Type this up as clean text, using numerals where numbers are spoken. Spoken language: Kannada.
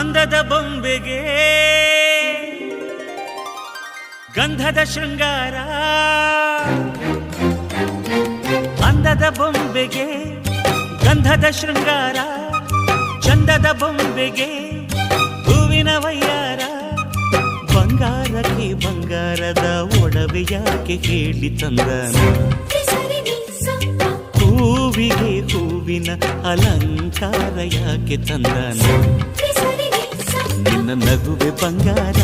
ಅಂದದ ಬೊಂಬೆಗೆ ಗಂಧದ ಶೃಂಗಾರ, ಅಂದದ ಬೊಂಬೆಗೆ ಗಂಧದ ಶೃಂಗಾರ, ಚಂದದ ಬೊಂಬೆಗೆ ಹೂವಿನ ವಯ್ಯಾರ. ಬಂಗಾರಕ್ಕೆ ಬಂಗಾರದ ಒಡವೆ ಯಾಕೆ ಹೇಳಿ ತಂದನು, ಹೂವಿಗೆ ಹೂವಿನ ಅಲಂಕಾರ ಯಾಕೆ ತಂದನು. ನಿನ್ನ ನಗುವೆ ಬಂಗಾರ